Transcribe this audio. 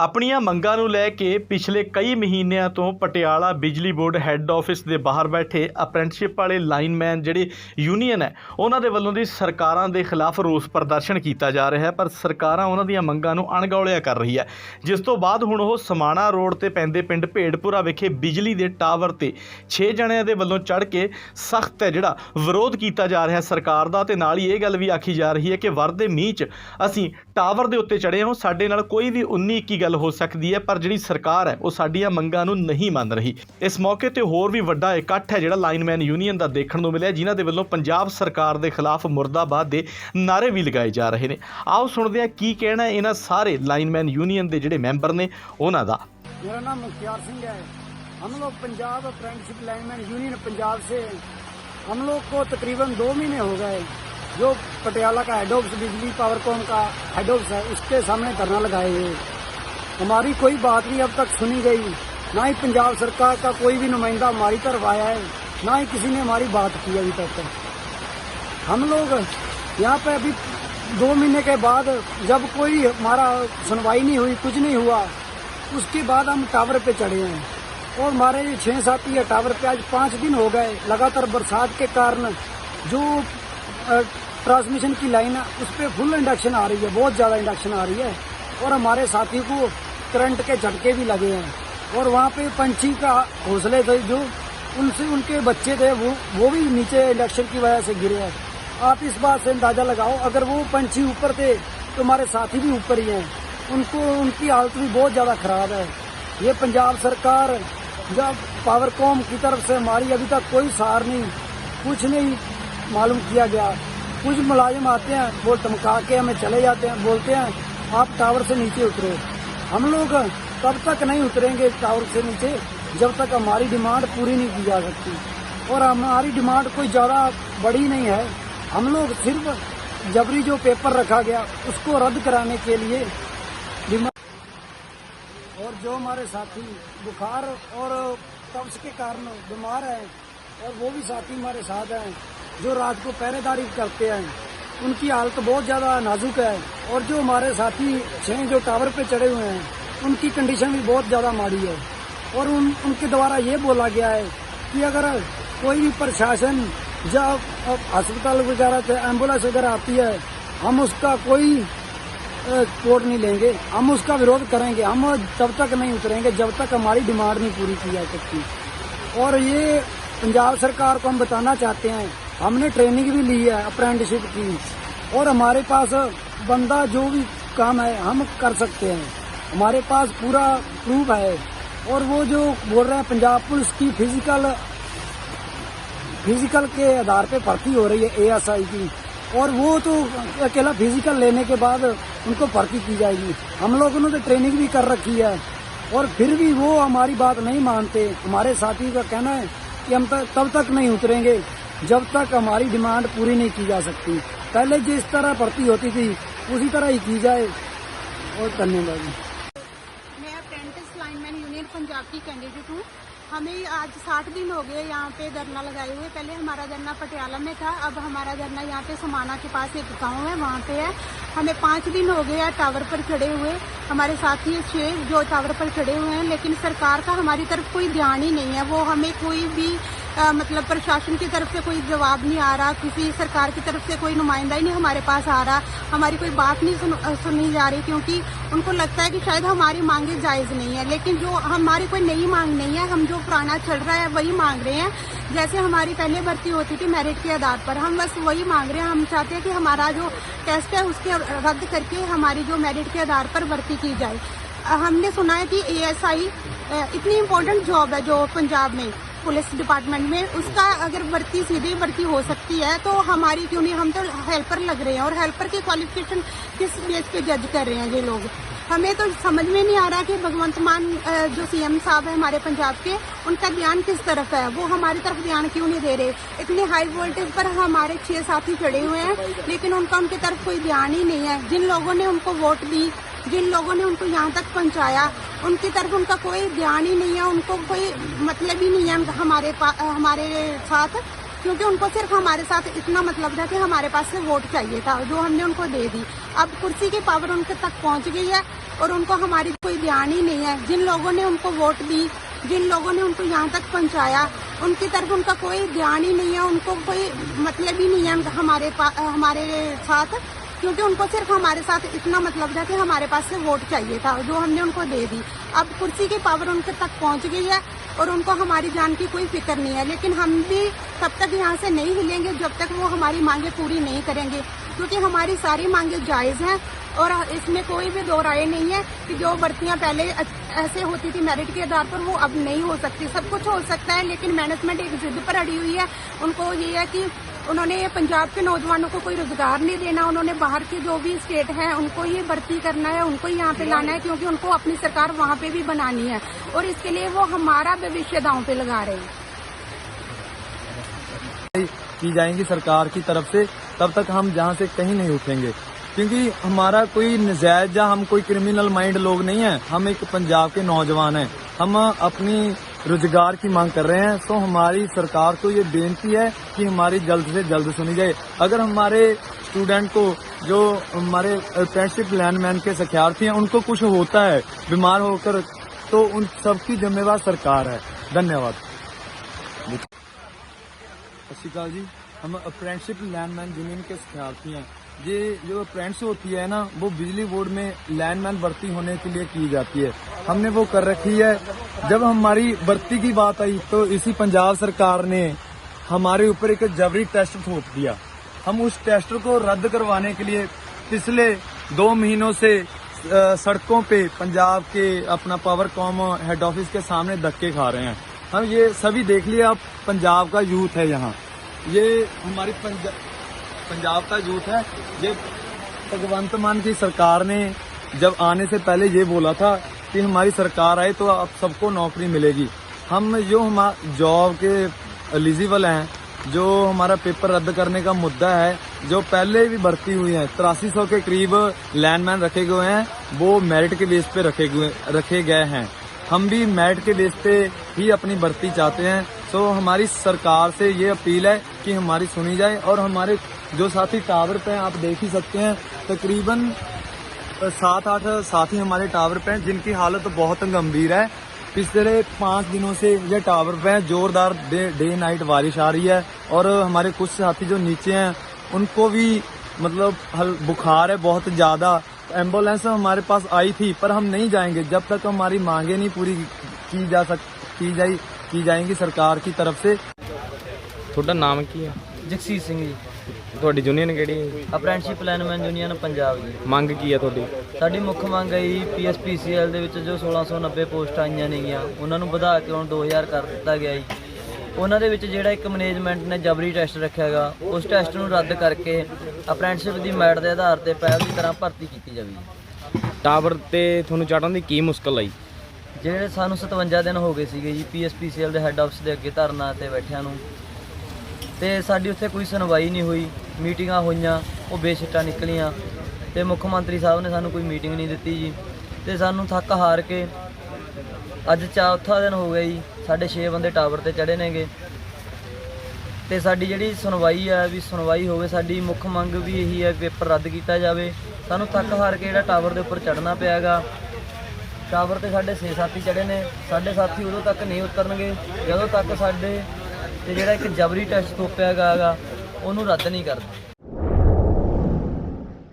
ਆਪਣੀਆਂ ਮੰਗਾਂ ਨੂੰ ਲੈ ਕੇ ਪਿਛਲੇ ਕਈ ਮਹੀਨਿਆਂ ਤੋਂ ਪਟਿਆਲਾ ਬਿਜਲੀ ਬੋਰਡ ਹੈੱਡ ਆਫਿਸ ਦੇ ਬਾਹਰ ਬੈਠੇ ਅਪ੍ਰੈਂਟਿਸਸ਼ਿਪ ਵਾਲੇ ਲਾਈਨਮੈਨ ਜਿਹੜੇ ਯੂਨੀਅਨ ਹੈ ਉਹਨਾਂ ਦੇ ਵੱਲੋਂ ਦੀ ਸਰਕਾਰਾਂ ਦੇ ਖਿਲਾਫ ਰੋਸ ਪ੍ਰਦਰਸ਼ਨ ਕੀਤਾ ਜਾ ਰਿਹਾ ਹੈ, ਪਰ ਸਰਕਾਰਾਂ ਉਹਨਾਂ ਦੀਆਂ ਮੰਗਾਂ ਨੂੰ ਅਣਗੌਲਿਆ ਕਰ ਰਹੀ ਹੈ। ਜਿਸ ਤੋਂ ਬਾਅਦ ਹੁਣ ਉਹ ਸਮਾਣਾ ਰੋਡ ਤੇ ਪੈਂਦੇ ਪਿੰਡ ਭੇੜਪੁਰਾ ਵਿਖੇ ਬਿਜਲੀ ਦੇ ਟਾਵਰ ਤੇ 6 ਜਣਿਆਂ ਦੇ ਵੱਲੋਂ ਚੜ੍ਹ ਕੇ ਸਖਤ ਹੈ ਜਿਹੜਾ ਵਿਰੋਧ ਕੀਤਾ ਜਾ ਰਿਹਾ ਸਰਕਾਰ ਦਾ, ਤੇ ਨਾਲ ਹੀ ਇਹ ਗੱਲ ਵੀ ਆਖੀ ਜਾ ਰਹੀ ਹੈ ਕਿ ਵਰਦੇ ਮੀਂਹ 'ਚ ਅਸੀਂ ਟਾਵਰ ਦੇ ਉੱਤੇ ਚੜ੍ਹੇ ਹਾਂ, ਸਾਡੇ ਨਾਲ ਕੋਈ ਵੀ 19-21 ਗੱਲ ਹੋ ਸਕਦੀ ਹੈ, ਪਰ ਜਿਹੜੀ ਸਰਕਾਰ ਹੈ ਉਹ ਸਾਡੀਆਂ ਮੰਗਾਂ ਨੂੰ ਨਹੀਂ ਮੰਨ ਰਹੀ। ਇਸ ਮੌਕੇ ਤੇ ਹੋਰ ਵੀ ਵੱਡਾ ਇਕੱਠ ਹੈ ਜਿਹੜਾ ਲਾਈਨਮੈਨ ਯੂਨੀਅਨ ਦਾ ਦੇਖਣ ਨੂੰ ਮਿਲਿਆ, ਜਿਨ੍ਹਾਂ ਦੇ ਵੱਲੋਂ ਪੰਜਾਬ ਸਰਕਾਰ ਦੇ ਖਿਲਾਫ ਮੁਰਦਾਬਾਦ ਦੇ ਨਾਅਰੇ ਵੀ ਲਗਾਏ ਜਾ ਰਹੇ ਨੇ। ਆਓ ਸੁਣਦੇ ਹਾਂ ਕੀ ਕਹਿਣਾ ਇਹਨਾਂ ਸਾਰੇ ਲਾਈਨਮੈन यूनियन के जोड़े मैंबर ने उन्हों का। मेरा नाम मुख्तार सिंह है। हम लोग Punjab apprenticeship lineman union Punjab से हम लोग को तकरीबन 2 महीने हो गए जो पटियाला का हेड ऑफिस बिजली पावरकॉम का हेड ऑफिस है उसके सामने धरना लगाए हुए। हमारी कोई बात नहीं अब तक सुनी गई, ना ही पंजाब सरकार का कोई भी नुमाइंदा हमारी तरफ आया है, ना ही किसी ने हमारी बात की अभी तक। हम लोग यहाँ पे अभी 2 महीने के बाद जब कोई हमारा सुनवाई नहीं हुई, कुछ नहीं हुआ, उसके बाद हम टावर पे चढ़े हैं और हमारे 6 साथी है टावर पे। आज 5 दिन हो गए लगातार बरसात के कारण जो ट्रांसमिशन की लाइन है उस पर फुल इंडक्शन आ रही है, बहुत ज़्यादा इंडक्शन आ रही है और हमारे साथी को करंट के झटके भी लगे हैं। और वहाँ पे पंछी का घोंसले थे जो उनसे उनके बच्चे थे वो भी नीचे इंडक्शन की वजह से गिरे हैं। आप इस बात से अंदाजा लगाओ, अगर वो पंछी ऊपर थे तो हमारे साथी भी ऊपर ही हैं, उनकी हालत भी बहुत ज़्यादा ख़राब है। ये पंजाब सरकार जब पावरकॉम की तरफ से हमारी अभी तक कोई सहार नहीं, कुछ नहीं मालूम किया गया। कुछ मुलाजिम आते हैं वो धमका के हमें चले जाते हैं, बोलते हैं आप टावर से नीचे उतरो। हम लोग तब तक नहीं उतरेंगे टावर से नीचे जब तक हमारी डिमांड पूरी नहीं की जा सकती। और हमारी डिमांड कोई ज़्यादा बड़ी नहीं है, हम लोग सिर्फ जबरी जो पेपर रखा गया उसको रद्द कराने के लिए डिमांड। और जो हमारे साथी बुखार और कब्ज के कारण बीमार हैं और वो भी साथी हमारे साथ हैं जो रात को पहरेदारी करते हैं, उनकी हालत बहुत ज़्यादा नाजुक है। और जो हमारे साथी 6 जो टावर पे चढ़े हुए हैं उनकी कंडीशन भी बहुत ज़्यादा माड़ी है। और उनके द्वारा ये बोला गया है कि अगर कोई भी प्रशासन जब अस्पताल वगैरह से एम्बुलेंस वगैरह आती है हम उसका कोई सपोर्ट नहीं लेंगे, हम उसका विरोध करेंगे। हम तब तक नहीं उतरेंगे जब तक हमारी डिमांड नहीं पूरी की जा सकती। और ये पंजाब सरकार को हम बताना चाहते हैं, हमने ट्रेनिंग भी ली है अप्रेंटिसशिप की और हमारे पास बंदा जो भी काम है हम कर सकते हैं, हमारे पास पूरा प्रूफ है। और वो जो बोल रहे हैं पंजाब पुलिस की फिजिकल के आधार पे भर्ती हो रही है ASI की, और वो तो अकेला फिजिकल लेने के बाद उनको भर्ती की जाएगी। हम लोगों ने तो ट्रेनिंग भी कर रखी है और फिर भी वो हमारी बात नहीं मानते। हमारे साथी का कहना है कि हम तब तक नहीं उतरेंगे जब तक हमारी डिमांड पूरी नहीं की जा सकती। पहले जिस तरह भर्ती होती थी उसी तरह ही की जाए। और धन्यवाद। मैं अप्रेंटिस लाइनमैन यूनियन पंजाब की कैंडिडेट हूँ। हमें आज 60 दिन हो गए यहाँ पे धरना लगाए हुए। पहले हमारा धरना पटियाला में था, अब हमारा धरना यहाँ पे समाना के पास एक गांव है वहाँ पे है। हमें 5 दिन हो गए टावर पर खड़े हुए, हमारे साथी 6 जो टावर पर खड़े हुए हैं, लेकिन सरकार का हमारी तरफ कोई ध्यान ही नहीं है। वो हमें कोई भी मतलब प्रशासन की तरफ से कोई जवाब नहीं आ रहा, किसी सरकार की तरफ से कोई नुमाइंदा ही नहीं हमारे पास आ रहा, हमारी कोई बात नहीं सुनी जा रही, क्योंकि उनको लगता है कि शायद हमारी मांगे जायज़ नहीं है। लेकिन जो हमारी कोई नई मांग नहीं है, हम जो पुराना चल रहा है वही मांग रहे हैं। जैसे हमारी पहले भर्ती होती थी मेरिट के आधार पर, हम बस वही मांग रहे हैं। हम चाहते हैं कि हमारा जो टेस्ट है उसके रद्द करके हमारी जो मेरिट के आधार पर भर्ती की जाए। हमने सुना है कि ASI इतनी इम्पोर्टेंट जॉब है जो पंजाब में पुलिस डिपार्टमेंट में, उसका अगर भर्ती सीधी भर्ती हो सकती है तो हमारी क्यों नहीं। हम तो हेल्पर लग रहे हैं और हेल्पर की क्वालिफिकेशन किस बेस पे जज कर रहे हैं ये लोग। हमें तो समझ में नहीं आ रहा कि भगवंत मान जो CM साहब है हमारे पंजाब के, उनका ध्यान किस तरफ है, वो हमारी तरफ ध्यान क्यों नहीं दे रहे। इतने हाई वोल्टेज पर हमारे 6 साथी खड़े हुए हैं लेकिन उनकी तरफ कोई ध्यान ही नहीं है। जिन लोगों ने उनको वोट दी, जिन लोगों ने उनको यहाँ तक पहुँचाया, उनकी तरफ उनका कोई ध्यान ही नहीं है, उनको कोई मतलब ही नहीं है हमारे साथ। क्योंकि उनको सिर्फ हमारे साथ इतना मतलब था कि हमारे पास से वोट चाहिए था, जो हमने उनको दे दी। अब कुर्सी की पावर उनके तक पहुंच गई है और उनको हमारी कोई ध्यान ही नहीं है। जिन लोगों ने उनको वोट दी, जिन लोगों ने उनको यहाँ तक पहुंचाया, उनकी तरफ उनका कोई ध्यान ही नहीं है, उनको कोई मतलब ही नहीं है हमारे साथ, क्योंकि उनको सिर्फ हमारे साथ इतना मतलब था कि हमारे पास से वोट चाहिए था, जो हमने उनको दे दी। अब कुर्सी की पावर उनके तक पहुंच गई है और उनको हमारी जान की कोई फिक्र नहीं है, लेकिन हम भी तब तक यहाँ से नहीं हिलेंगे जब तक वो हमारी मांगे पूरी नहीं करेंगे, क्योंकि हमारी सारी मांगे जायज़ हैं और इसमें कोई भी दो राय नहीं है कि जो भर्तियाँ पहले ऐसे होती थी मेरिट के आधार पर, वो अब नहीं हो सकती। सब कुछ हो सकता है, लेकिन मैनेजमेंट एक जिद पर अड़ी हुई है। उनको ये है कि उन्होंने पंजाब के नौजवानों को कोई रोजगार नहीं देना, उन्होंने बाहर के जो भी स्टेट हैं उनको ये भर्ती करना है, उनको यहाँ पे लाना है, क्योंकि उनको अपनी सरकार वहाँ पे भी बनानी है और इसके लिए वो हमारा भविष्य दांव पे लगा रहे हैं। की जाएंगी सरकार की तरफ से, तब तक हम जहाँ से कहीं नहीं उठेंगे, क्योंकि हमारा कोई नजायज या हम कोई क्रिमिनल माइंड लोग नहीं है। हम एक पंजाब के नौजवान हैं, हम अपनी रोजगार की मांग कर रहे हैं। तो हमारी सरकार को ये बेनती है कि हमारी जल्द से जल्द सुनी जाए। अगर हमारे स्टूडेंट को, जो हमारे अप्रेंटिसशिप लाइनमैन के शिक्षार्थी हैं, उनको कुछ होता है बीमार होकर, तो उन सबकी जिम्मेवार सरकार है। धन्यवाद। सत श्री अकाल जी, हम अप्रेंटिसशिप लाइनमैन यूनियन के शिक्षार्थी हैं। ये जो अप्रेंटिस होती है ना, वो बिजली बोर्ड में लाइनमैन भर्ती होने के लिए की जाती है। हमने वो कर रखी है। जब हमारी भर्ती की बात आई तो इसी पंजाब सरकार ने हमारे ऊपर एक जबरी टेस्ट थोप दिया। हम उस टेस्ट को रद्द करवाने के लिए पिछले 2 महीनों से सड़कों पे पंजाब के अपना पावरकॉम हेड ऑफिस के सामने धक्के खा रहे हैं। हम ये सभी देख लिया, आप पंजाब का यूथ है यहाँ, ये हमारी पंजाब का यूथ है। ये भगवंत मान की सरकार ने जब आने से पहले ये बोला था कि हमारी सरकार आए तो आप सबको नौकरी मिलेगी। हम जो हमारा जॉब के एलिजिबल हैं, जो हमारा पेपर रद्द करने का मुद्दा है, जो पहले भी भर्ती हुई है 8300 के करीब लैंडमैन रखे गए हैं, वो मेरिट के बेस पे रखे गए हैं। हम भी मेरिट के बेस पे ही अपनी भर्ती चाहते हैं। तो हमारी सरकार से ये अपील है कि हमारी सुनी जाए। और हमारे जो साथी टावर पे हैं, आप देख ही सकते हैं, तकरीबन 7-8 साथी हमारे टावर पे हैं, जिनकी हालत बहुत गंभीर है। पिछले 5 दिनों से ये टावर पे हैं, जोरदार डे नाइट बारिश आ रही है। और हमारे कुछ साथी जो नीचे हैं, उनको भी मतलब बुखार है बहुत ज्यादा। एम्बुलेंस हमारे पास आई थी, पर हम नहीं जाएंगे जब तक हमारी मांगे नहीं पूरी की जाएंगी सरकार की तरफ से। ਤੁਹਾਡਾ ਨਾਮ ਕੀ ਹੈ? ਜਗਸੀਰ ਸਿੰਘ ਜੀ, ਤੁਹਾਡੀ ਯੂਨੀਅਨ ਕਿਹੜੀ ਹੈ? ਅਪ੍ਰੈਂਟਿਸਸ਼ਿਪ ਲਾਈਨਮੈਨ ਯੂਨੀਅਨ ਪੰਜਾਬ ਜੀ। ਮੰਗ ਕੀ ਹੈ ਤੁਹਾਡੀ? ਸਾਡੀ ਮੁੱਖ ਮੰਗ ਹੈ ਜੀ PSPCL ਦੇ ਵਿੱਚ ਜੋ 1690 ਪੋਸਟਾਂ ਆਈਆਂ ਨੇਗੀਆਂ, ਉਹਨਾਂ ਨੂੰ ਵਧਾ ਕੇ ਹੁਣ 2000 ਕਰ ਦਿੱਤਾ ਗਿਆ ਜੀ। ਉਹਨਾਂ ਦੇ ਵਿੱਚ ਜਿਹੜਾ ਇੱਕ ਮੈਨੇਜਮੈਂਟ ਨੇ ਜਬਰੀ ਟੈਸਟ ਰੱਖਿਆ ਗਾ, ਉਸ ਟੈਸਟ ਨੂੰ ਰੱਦ ਕਰਕੇ ਅਪ੍ਰੈਂਟਿਸਸ਼ਿਪ ਦੀ ਮੈਰਿਟ ਦੇ ਆਧਾਰ ਤੇ ਪਹਿਲ ਦੀ ਤਰ੍ਹਾਂ ਭਰਤੀ ਕੀਤੀ ਜਾਵੇ ਜੀ। ਟਾਵਰ ਤੇ ਤੁਹਾਨੂੰ ਚੜ੍ਹਨ ਦੀ ਕੀ ਮੁਸ਼ਕਲ ਆਈ? ਜਿਹੜੇ ਸਾਨੂੰ 57 ਦਿਨ ਹੋ ਗਏ ਸੀਗੇ ਜੀ PSPCL ਦੇ ਹੈੱਡ ਆਫਿਸ ਦੇ ਅੱਗੇ ਧਰਨਾ ਤੇ ਬੈਠਿਆਂ ਨੂੰ, ਤੇ ਸਾਡੀ ਉੱਥੇ ਕੋਈ ਸੁਣਵਾਈ ਨਹੀਂ ਹੋਈ। ਮੀਟਿੰਗਾਂ ਹੋਈਆਂ, ਉਹ ਬੇਸਿੱਟਾ ਨਿਕਲੀਆਂ, ਤੇ ਮੁੱਖ ਮੰਤਰੀ ਸਾਹਿਬ ਨੇ ਸਾਨੂੰ ਕੋਈ ਮੀਟਿੰਗ ਨਹੀਂ ਦਿੱਤੀ ਜੀ। ਤੇ ਸਾਨੂੰ ਥੱਕ ਹਾਰ ਕੇ ਅੱਜ ਚੌਥਾ ਦਿਨ ਹੋ ਗਿਆ ਜੀ, ਸਾਡੇ 6 ਬੰਦੇ ਟਾਵਰ ਤੇ ਚੜ੍ਹੇ ਨੇਗੇ। ਤੇ ਸਾਡੀ ਜਿਹੜੀ ਸੁਣਵਾਈ ਆ ਵੀ ਸੁਣਵਾਈ ਹੋਵੇ। ਸਾਡੀ ਮੁੱਖ ਮੰਗ ਵੀ ਇਹੀ ਹੈ, ਪੇਪਰ ਰੱਦ ਕੀਤਾ ਜਾਵੇ। ਸਾਨੂੰ ਥੱਕ ਹਾਰ ਕੇ ਜਿਹੜਾ ਟਾਵਰ ਦੇ ਉੱਪਰ ਚੜ੍ਹਨਾ ਪਿਆ ਗਾ। ਟਾਵਰ ਤੇ ਸਾਡੇ 6 ਸਾਥੀ ਚੜ੍ਹੇ ਨੇ। ਸਾਡੇ ਸਾਥੀ ਉਦੋਂ ਤੱਕ ਨਹੀਂ ਉਤਰਨਗੇ ਜਦੋਂ ਤੱਕ ਸਾਡੇ ਤੇ ਜਿਹੜਾ ਇੱਕ ਜਬਰੀ ਟੈਸਟ ਥੋਪਿਆ ਗਾ ਉਹਨੂੰ ਰੱਦ ਨਹੀਂ ਕਰਦੇ।